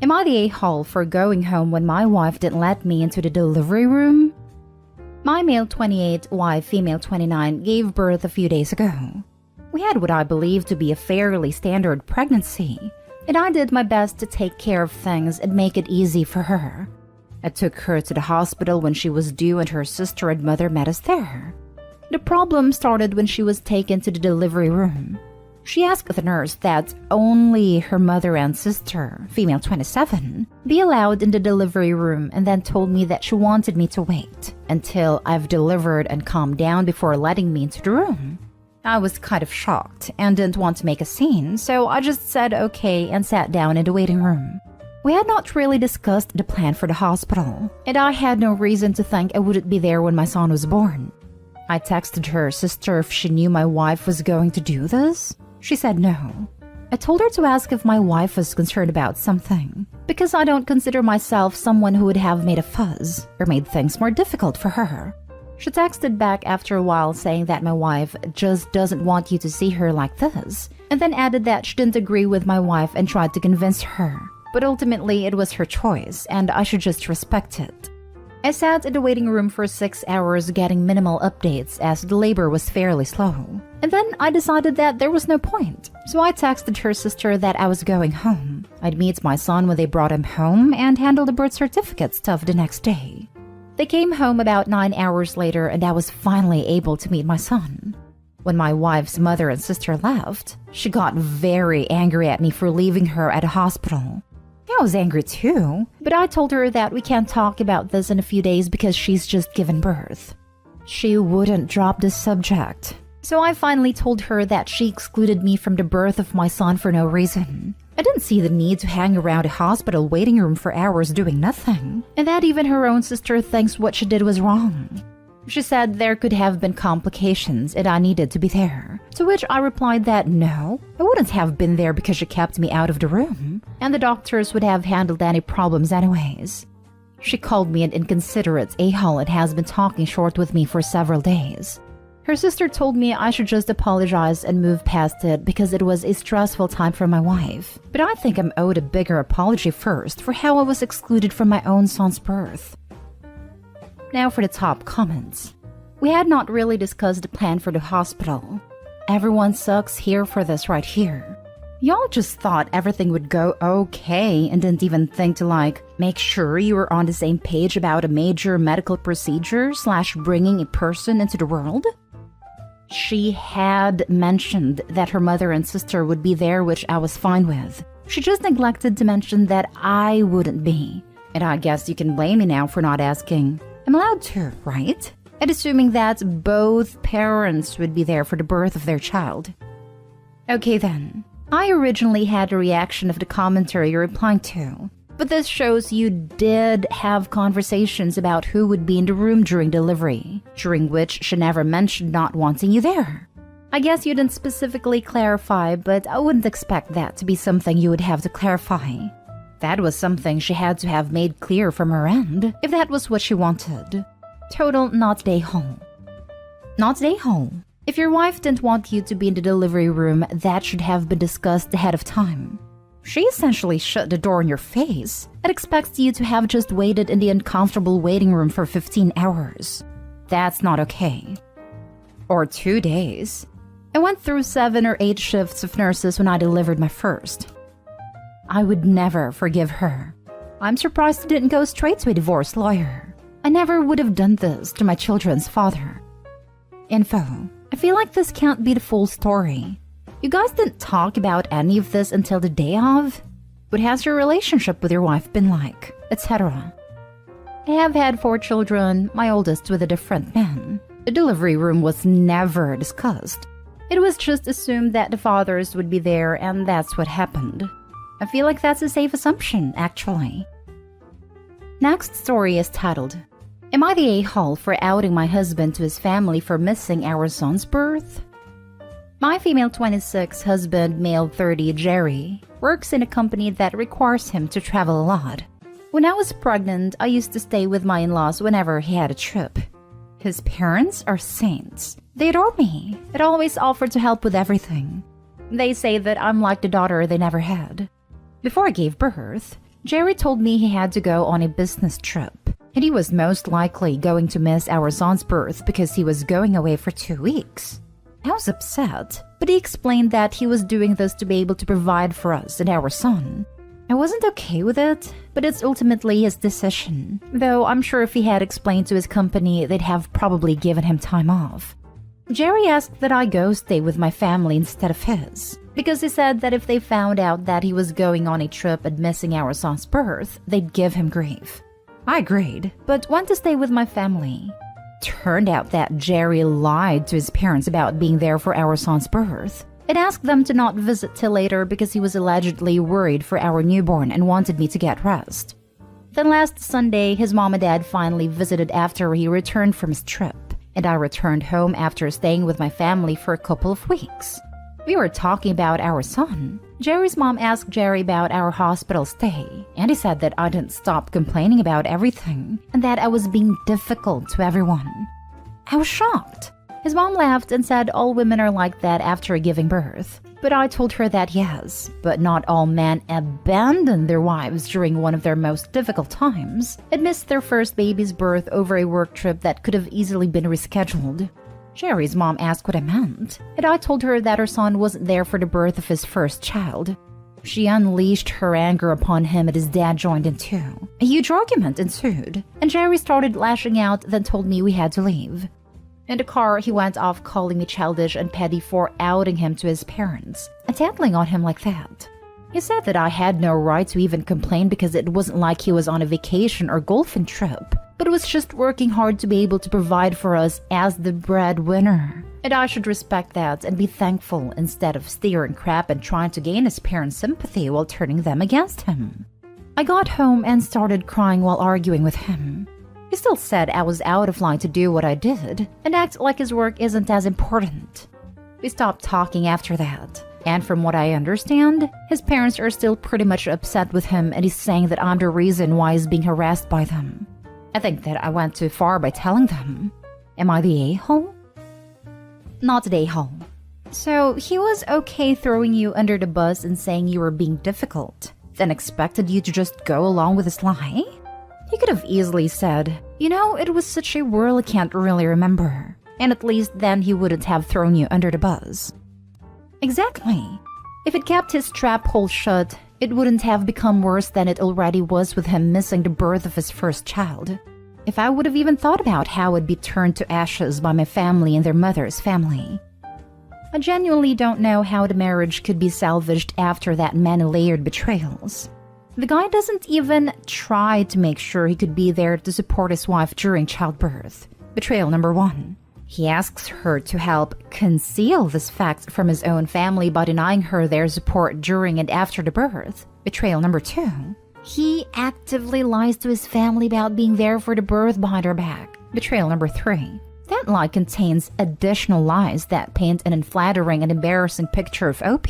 Am I the a-hole for going home when my wife didn't let me into the delivery room? My male 28, wife female 29 gave birth a few days ago. We had what I believe to be a fairly standard pregnancy, and I did my best to take care of things and make it easy for her. I took her to the hospital when she was due and her sister and mother met us there. The problem started when she was taken to the delivery room. She asked the nurse that only her mother and sister, female 27, be allowed in the delivery room and then told me that she wanted me to wait until I've delivered and calmed down before letting me into the room. I was kind of shocked and didn't want to make a scene, so I just said okay and sat down in the waiting room. We had not really discussed the plan for the hospital, and I had no reason to think I wouldn't be there when my son was born. I texted her sister if she knew my wife was going to do this. She said no. I told her to ask if my wife was concerned about something, because I don't consider myself someone who would have made a fuss or made things more difficult for her. She texted back after a while saying that my wife just doesn't want you to see her like this, and then added that she didn't agree with my wife and tried to convince her. But ultimately it was her choice, and I should just respect it. I sat in the waiting room for 6 hours getting minimal updates as the labor was fairly slow. And then I decided that there was no point. So I texted her sister that I was going home. I'd meet my son when they brought him home and handle the birth certificate stuff the next day. They came home about 9 hours later and I was finally able to meet my son. When my wife's mother and sister left, she got very angry at me for leaving her at a hospital. I was angry too, but I told her that we can't talk about this in a few days because she's just given birth. She wouldn't drop this subject, so I finally told her that she excluded me from the birth of my son for no reason. I didn't see the need to hang around a hospital waiting room for hours doing nothing, and that even her own sister thinks what she did was wrong. She said there could have been complications and I needed to be there, to which I replied that no, I wouldn't have been there because she kept me out of the room, and the doctors would have handled any problems anyways. She called me an inconsiderate a-hole and has been talking short with me for several days. Her sister told me I should just apologize and move past it because it was a stressful time for my wife, but I think I'm owed a bigger apology first for how I was excluded from my own son's birth. Now for the top comments. We had not really discussed the plan for the hospital. Everyone sucks here for this right here. Y'all just thought everything would go okay and didn't even think to make sure you were on the same page about a major medical procedure / bringing a person into the world? She had mentioned that her mother and sister would be there, which I was fine with. She just neglected to mention that I wouldn't be. And I guess you can blame me now for not asking. I'm allowed to, right? And assuming that both parents would be there for the birth of their child. Okay then. I originally had a reaction of the commentary you're replying to, but this shows you did have conversations about who would be in the room during delivery, during which she never mentioned not wanting you there. I guess you didn't specifically clarify, but I wouldn't expect that to be something you would have to clarify. That was something she had to have made clear from her end, if that was what she wanted. Total not a-hole. Not a-hole. If your wife didn't want you to be in the delivery room, that should have been discussed ahead of time. She essentially shut the door in your face and expects you to have just waited in the uncomfortable waiting room for 15 hours. That's not okay. Or 2 days. I went through 7 or 8 shifts of nurses when I delivered my first. I would never forgive her. I'm surprised I didn't go straight to a divorce lawyer. I never would have done this to my children's father. Info. I feel like this can't be the full story. You guys didn't talk about any of this until the day of? What has your relationship with your wife been like? Etc. I have had 4 children, my oldest with a different man. The delivery room was never discussed. It was just assumed that the fathers would be there, and that's what happened. I feel like that's a safe assumption, actually. Next story is titled, Am I the a-hole for outing my husband to his family for missing our son's birth? My female 26 husband, male 30 Jerry, works in a company that requires him to travel a lot. When I was pregnant, I used to stay with my in-laws whenever he had a trip. His parents are saints. They adore me and always offer to help with everything. They say that I'm like the daughter they never had. Before I gave birth, Jerry told me he had to go on a business trip, and he was most likely going to miss our son's birth because he was going away for 2 weeks. I was upset, but he explained that he was doing this to be able to provide for us and our son. I wasn't okay with it, but it's ultimately his decision, though I'm sure if he had explained to his company, they'd have probably given him time off. Jerry asked that I go stay with my family instead of his, because he said that if they found out that he was going on a trip and missing our son's birth, they'd give him grief. I agreed, but went to stay with my family. Turned out that Jerry lied to his parents about being there for our son's birth and asked them to not visit till later because he was allegedly worried for our newborn and wanted me to get rest. Then last Sunday, his mom and dad finally visited after he returned from his trip, and I returned home after staying with my family for a couple of weeks. We were talking about our son. Jerry's mom asked Jerry about our hospital stay, and he said that I didn't stop complaining about everything and that I was being difficult to everyone. I was shocked. His mom laughed and said all women are like that after giving birth. But I told her that yes, but not all men abandon their wives during one of their most difficult times and miss their first baby's birth over a work trip that could have easily been rescheduled. Jerry's mom asked what I meant, and I told her that her son wasn't there for the birth of his first child. She unleashed her anger upon him and his dad joined in too. A huge argument ensued, and Jerry started lashing out, then told me we had to leave. In the car, he went off calling me childish and petty for outing him to his parents and tattling on him like that. He said that I had no right to even complain because it wasn't like he was on a vacation or golfing trip, but was just working hard to be able to provide for us as the breadwinner. And I should respect that and be thankful instead of steering crap and trying to gain his parents' sympathy while turning them against him. I got home and started crying while arguing with him. He still said I was out of line to do what I did and act like his work isn't as important. We stopped talking after that, and from what I understand, his parents are still pretty much upset with him and he's saying that I'm the reason why he's being harassed by them. I think that I went too far by telling them. Am I the a-hole? Not the a-hole. So he was okay throwing you under the bus and saying you were being difficult, then expected you to just go along with his lie? He could have easily said, it was such a whirl I can't really remember. And at least then he wouldn't have thrown you under the bus. Exactly. If it kept his trap hole shut, it wouldn't have become worse than it already was with him missing the birth of his first child. If I would have even thought about how I'd be turned to ashes by my family and their mother's family. I genuinely don't know how the marriage could be salvaged after that many layered betrayals. The guy doesn't even try to make sure he could be there to support his wife during childbirth. Betrayal number 1. He asks her to help conceal this fact from his own family by denying her their support during and after the birth. Betrayal number 2. He actively lies to his family about being there for the birth behind her back. Betrayal number 3. That lie contains additional lies that paint an unflattering and embarrassing picture of OP.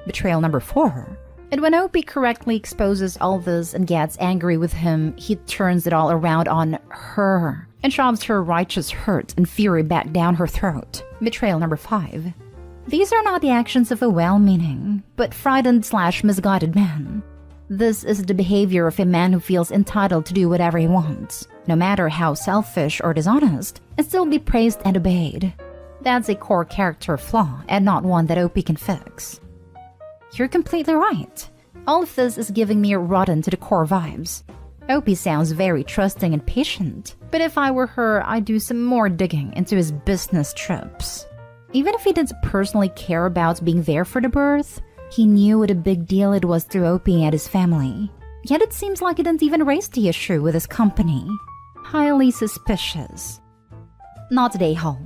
Betrayal number 4. And when OP correctly exposes all this and gets angry with him, he turns it all around on her and shoves her righteous hurt and fury back down her throat. Betrayal number 5. These are not the actions of a well-meaning, but frightened/misguided man. This is the behavior of a man who feels entitled to do whatever he wants, no matter how selfish or dishonest, and still be praised and obeyed. That's a core character flaw and not one that OP can fix. You're completely right. All of this is giving me rotten to the core vibes. OP sounds very trusting and patient, but if I were her, I'd do some more digging into his business trips. Even if he didn't personally care about being there for the birth, he knew what a big deal it was to OP and his family. Yet it seems like he didn't even raise the issue with his company. Highly suspicious. Not today, Hall.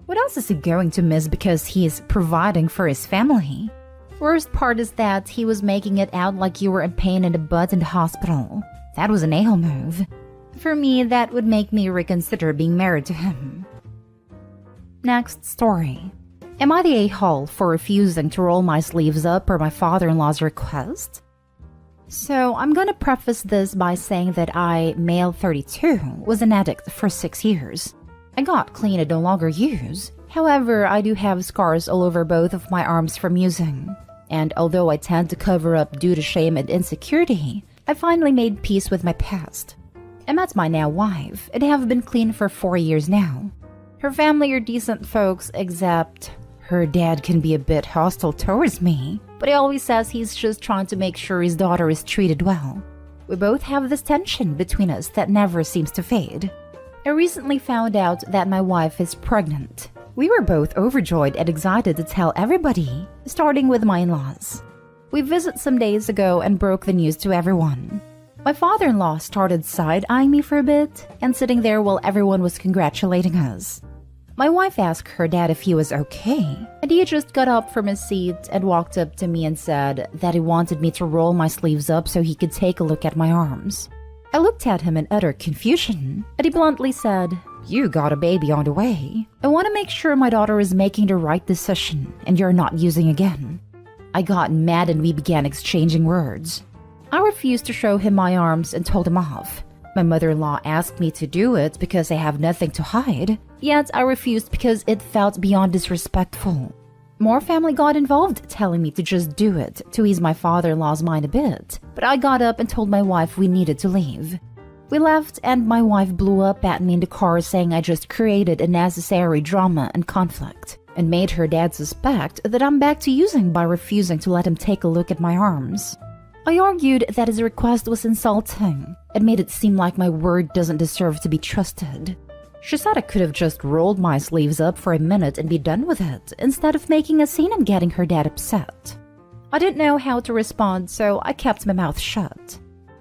What else is he going to miss because he is providing for his family? Worst part is that he was making it out like you were a pain in the butt in the hospital. That was an a-hole move. For me, that would make me reconsider being married to him. Next story. Am I the a-hole for refusing to roll my sleeves up per my father-in-law's request? So I'm gonna preface this by saying that I, male 32, was an addict for 6 years. I got clean and no longer use. However, I do have scars all over both of my arms from using. And although I tend to cover up due to shame and insecurity, I finally made peace with my past. I met my now wife and have been clean for 4 years now. Her family are decent folks, except her dad can be a bit hostile towards me, but he always says he's just trying to make sure his daughter is treated well. We both have this tension between us that never seems to fade. I recently found out that my wife is pregnant. We were both overjoyed and excited to tell everybody, starting with my in-laws. We visited some days ago and broke the news to everyone. My father-in-law started side-eyeing me for a bit and sitting there while everyone was congratulating us. My wife asked her dad if he was okay, and he just got up from his seat and walked up to me and said that he wanted me to roll my sleeves up so he could take a look at my arms. I looked at him in utter confusion, and he bluntly said, "You got a baby on the way. I want to make sure my daughter is making the right decision and you're not using again." I got mad and we began exchanging words. I refused to show him my arms and told him off. My mother-in-law asked me to do it because I have nothing to hide, yet I refused because it felt beyond disrespectful. More family got involved, telling me to just do it to ease my father-in-law's mind a bit, but I got up and told my wife we needed to leave. We left and my wife blew up at me in the car saying I just created unnecessary drama and conflict and made her dad suspect that I'm back to using by refusing to let him take a look at my arms. I argued that his request was insulting and made it seem like my word doesn't deserve to be trusted. She said I could have just rolled my sleeves up for a minute and be done with it, instead of making a scene and getting her dad upset. I didn't know how to respond, so I kept my mouth shut.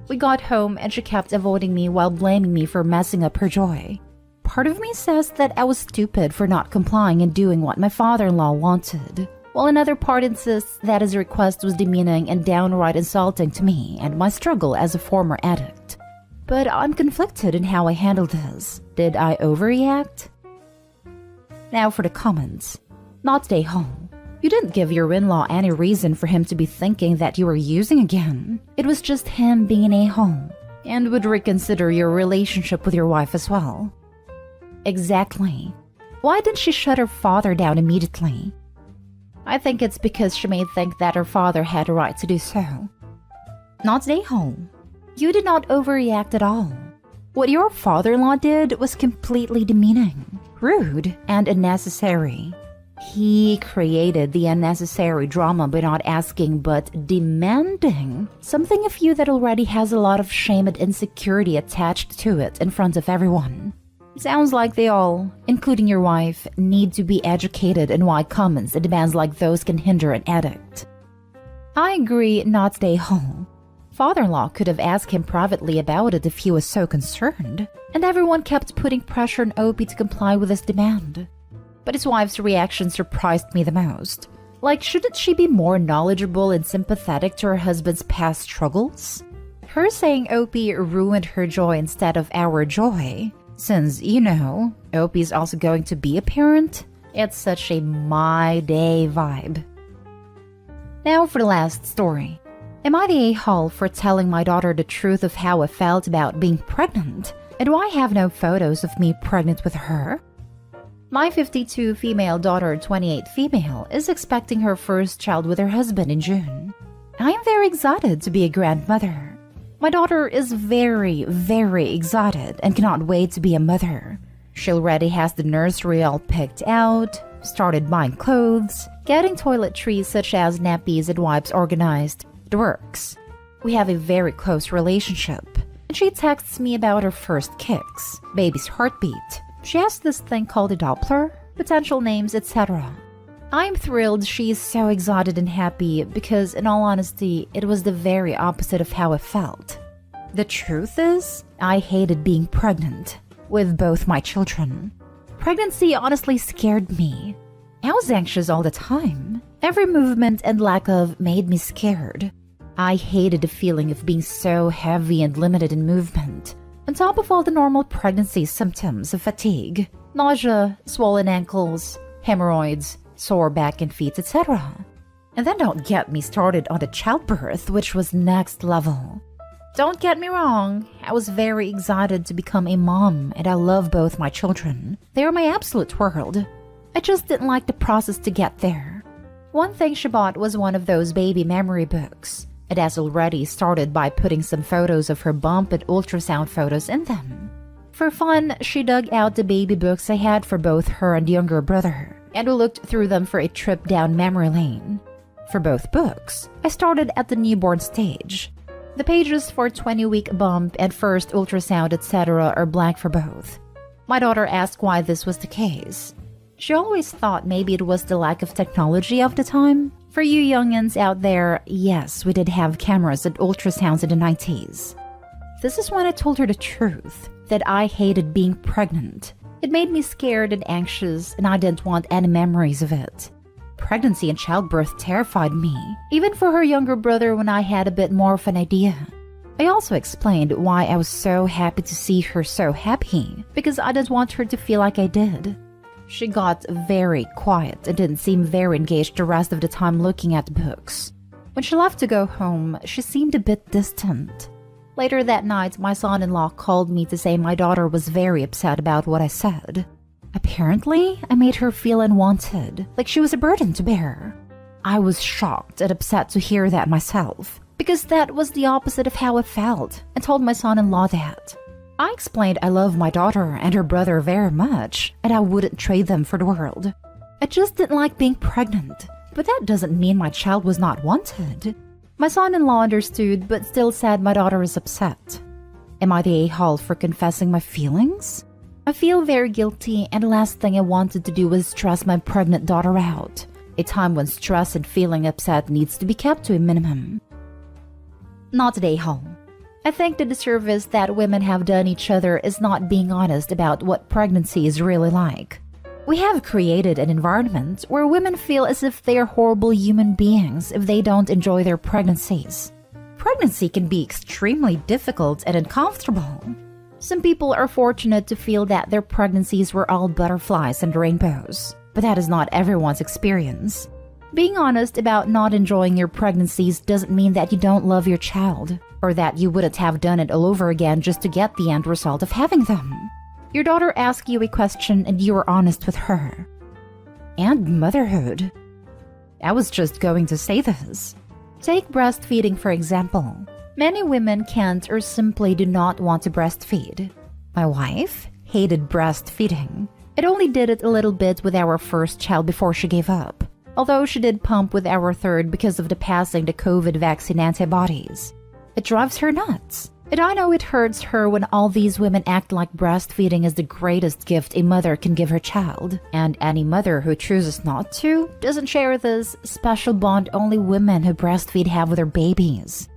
We got home and she kept avoiding me while blaming me for messing up her joy. Part of me says that I was stupid for not complying and doing what my father-in-law wanted, while another part insists that his request was demeaning and downright insulting to me and my struggle as a former addict. But I'm conflicted in how I handled this. Did I overreact? Now for the comments. Not stay home. You didn't give your in-law any reason for him to be thinking that you were using again. It was just him being an a-hole, and would reconsider your relationship with your wife as well. Exactly. Why didn't she shut her father down immediately? I think it's because she may think that her father had a right to do so. Not stay home. You did not overreact at all. What your father-in-law did was completely demeaning, rude, and unnecessary. He created the unnecessary drama by not asking but demanding something of you that already has a lot of shame and insecurity attached to it in front of everyone. It sounds like they all, including your wife, need to be educated in why comments and demands like those can hinder an addict. I agree, not stay home. Father-in-law could have asked him privately about it if he was so concerned, and everyone kept putting pressure on Opie to comply with his demand. But his wife's reaction surprised me the most. Like, shouldn't she be more knowledgeable and sympathetic to her husband's past struggles? Her saying Opie ruined her joy instead of our joy, since, you know, Opie's also going to be a parent, it's such a my day vibe. Now for the last story. Am I the a-hole for telling my daughter the truth of how I felt about being pregnant? And do I have no photos of me pregnant with her? My 52 female daughter, 28 female, is expecting her first child with her husband in June. I am very excited to be a grandmother. My daughter is very, very excited and cannot wait to be a mother. She already has the nursery all picked out, started buying clothes, getting toiletries such as nappies and wipes organized. It works. We have a very close relationship, and she texts me about her first kicks, baby's heartbeat. She has this thing called a Doppler, potential names, etc. I'm thrilled she is so excited and happy because, in all honesty, it was the very opposite of how I felt. The truth is, I hated being pregnant with both my children. Pregnancy honestly scared me. I was anxious all the time. Every movement and lack of made me scared. I hated the feeling of being so heavy and limited in movement, on top of all the normal pregnancy symptoms of fatigue, nausea, swollen ankles, hemorrhoids, sore back and feet, etc. And then don't get me started on the childbirth, which was next level. Don't get me wrong, I was very excited to become a mom and I love both my children. They are my absolute world. I just didn't like the process to get there. One thing she bought was one of those baby memory books. It has already started by putting some photos of her bump and ultrasound photos in them. For fun, she dug out the baby books I had for both her and younger brother, and we looked through them for a trip down memory lane. For both books, I started at the newborn stage. The pages for 20-week bump and first ultrasound, etc. are blank for both. My daughter asked why this was the case. She always thought maybe it was the lack of technology of the time. For you youngins out there, yes, we did have cameras and ultrasounds in the 90s. This is when I told her the truth, that I hated being pregnant. It made me scared and anxious, and I didn't want any memories of it. Pregnancy and childbirth terrified me, even for her younger brother when I had a bit more of an idea. I also explained why I was so happy to see her so happy, because I didn't want her to feel like I did. She got very quiet and didn't seem very engaged the rest of the time looking at the books. When she left to go home, she seemed a bit distant. Later that night, my son-in-law called me to say my daughter was very upset about what I said. Apparently, I made her feel unwanted, like she was a burden to bear. I was shocked and upset to hear that myself, because that was the opposite of how I felt, and told my son-in-law that. I explained I love my daughter and her brother very much, and I wouldn't trade them for the world. I just didn't like being pregnant, but that doesn't mean my child was not wanted. My son-in-law understood, but still said my daughter is upset. Am I the a-hole for confessing my feelings? I feel very guilty, and the last thing I wanted to do was stress my pregnant daughter out, a time when stress and feeling upset needs to be kept to a minimum. Not the a-hole. I think the disservice that women have done each other is not being honest about what pregnancy is really like. We have created an environment where women feel as if they are horrible human beings if they don't enjoy their pregnancies. Pregnancy can be extremely difficult and uncomfortable. Some people are fortunate to feel that their pregnancies were all butterflies and rainbows, but that is not everyone's experience. Being honest about not enjoying your pregnancies doesn't mean that you don't love your child, or that you wouldn't have done it all over again just to get the end result of having them. Your daughter asked you a question and you were honest with her. And motherhood. I was just going to say this. Take breastfeeding for example. Many women can't or simply do not want to breastfeed. My wife hated breastfeeding. It only did it a little bit with our first child before she gave up, although she did pump with our third because of the passing the COVID vaccine antibodies. It drives her nuts. And I know it hurts her when all these women act like breastfeeding is the greatest gift a mother can give her child. And any mother who chooses not to doesn't share this special bond only women who breastfeed have with their babies.